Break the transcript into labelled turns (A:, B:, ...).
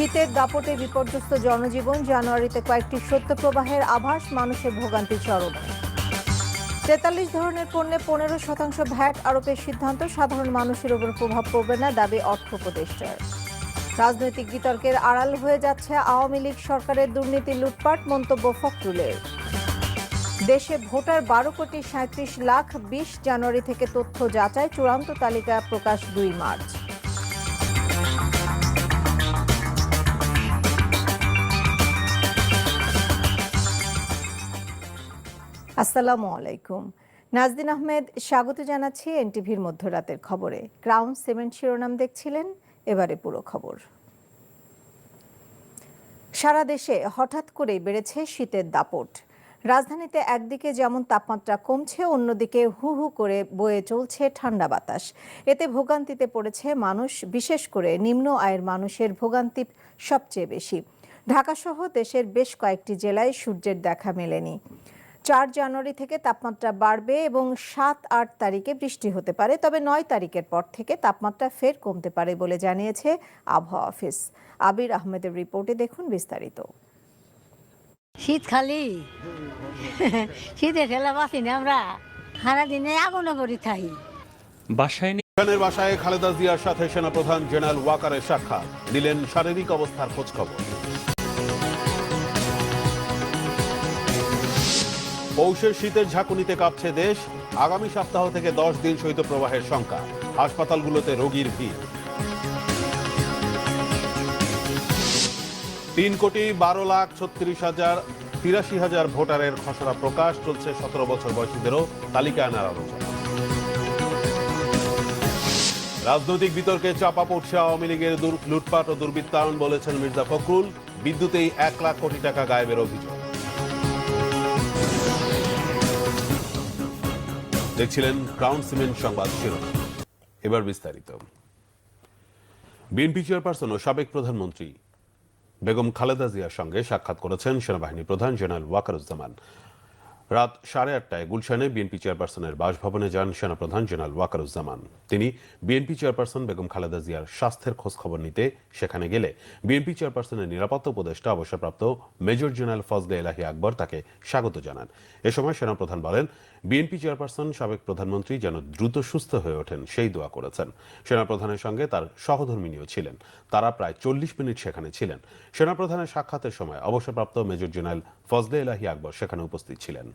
A: শীতের দাপটে বিপর্যস্ত জনজীবন, জানুয়ারিতে কয়েকটি শৈত্যপ্রবাহের আভাস, মানুষের ভোগান্তি চরমে। ৪৩ ধরনের পণ্যে ১৫% ভ্যাট আরোপের সিদ্ধান্ত, সাধারণ মানুষের উপর প্রভাব পড়বে না, দাবি অর্থ উপদেষ্টার। রাজনৈতিক বিতর্কের আড়াল হয়ে যাচ্ছে আওয়ামী লীগ সরকারের দুর্নীতি, লুটপাট, মন্তব্য ফখরুলের। দেশে ভোটার ১২,৩৭,০০,০০০, ২০ জানুয়ারি থেকে তথ্য যাচাই, চূড়ান্ত তালিকা প্রকাশ ২ মার্চ। আসসালামু আলাইকুম। নাজদিন আহমেদ স্বাগত জানাচ্ছি এনটিভির মধ্যরাতের খবরে। ক্রাউন সিমেন্ট শিরোনাম দেখছিলেন, এবারে পুরো খবর। সারা দেশে হঠাৎ করে বেড়েছে শীতের দাপট। রাজধানীতে একদিকে যেমন তাপমাত্রা কমছে, অন্যদিকে হু হু করে বয়ে চলছে ঠান্ডা বাতাস। এতে ভোগান্তিতে পড়েছে মানুষ, বিশেষ করে নিম্ন আয়ের মানুষের ভোগান্তি সবচেয়ে বেশি। ঢাকাসহ দেশের বেশ কয়েকটি জেলায় সূর্যের দেখা মেলেনি। ৪ জানুয়ারি থেকে তাপমাত্রা বাড়বে এবং ৭-৮ তারিখে বৃষ্টি হতে পারে, তবে ৯ তারিখের পর থেকে তাপমাত্রা ফের কমতে পারে বলে জানিয়েছে আবহাওয়া অফিস। আবির আহমেদের রিপোর্টে দেখুন বিস্তারিত।
B: শীত খালি শীতে ঠেলা বাঁচি না আমরা, সারাদিনে আগুনে পড়ি থাই।
C: বাসায় খালেদা জিয়ার সাথে সেনাপ্রধান জেনারেল ওয়াকারের সাক্ষাৎ, দিলেন শারীরিক অবস্থার খোঁজখবর। পৌষের শীতের ঝাঁকুনিতে কাঁপছে দেশ, আগামী সপ্তাহ থেকে 10 দিন শৈত্যপ্রবাহের শঙ্কা, হাসপাতালগুলোতে রোগীর ভিড়। ৩,১২,৩৬,০৮৩ ভোটারের খসড়া প্রকাশ, চলছে ১৭ বছর বয়সীদেরও তালিকা আনার আলোচনা। রাজনৈতিক বিতর্কে চাপা পড়ছে আওয়ামী লীগের লুটপাট ও দুর্বৃত্তায়ন, বলেছেন মির্জা ফখরুল। বিদ্যুতেই ১ লাখ কোটি টাকা গায়েবের অভিযোগ। দেখছিলেন ক্রাউন সিমেন্ট সংবাদ শিরোনাম, এবার বিস্তারিত। বিএনপি চেয়ারপারসন ও সাবেক প্রধানমন্ত্রী বেগম খালেদা জিয়ার সঙ্গে সাক্ষাৎ করেছেন সেনাবাহিনী প্রধান জেনারেল ওয়াকারুজ্জামান। রাত 8:30টায় গুলশানে বিএনপি চেয়ারপারসনের বাসভবনে যান সেনাপ্রধান জেনারেল ওয়াকারুজ্জামান। তিনি বিএনপি চেয়ারপারসন বেগম খালেদা জিয়ার স্বাস্থ্যের খোঁজখবর নিতে সেখানে গেলে বিএনপি চেয়ারপারসনের নিরাপত্তা উপদেষ্টা অবসরপ্রাপ্ত মেজর জেনারেল ফজলে এলাহি আকবর তাকে স্বাগত জানান। এ সময় সেনাপ্রধান বলেন, বিএনপি চেয়ারপারসন সাবেক প্রধানমন্ত্রী যেন দ্রুত সুস্থ হয়ে ওঠেন সেই দোয়া করেছেন। সেনাপ্রধানের সঙ্গে তার সহধর্মিণীও ছিলেন। তারা প্রায় 40 মিনিট সেখানে ছিলেন। সেনাপ্রধানের সাক্ষাতের সময় অবসরপ্রাপ্ত মেজর জেনারেল ফজলে এলাহি আকবর সেখানে উপস্থিত ছিলেন।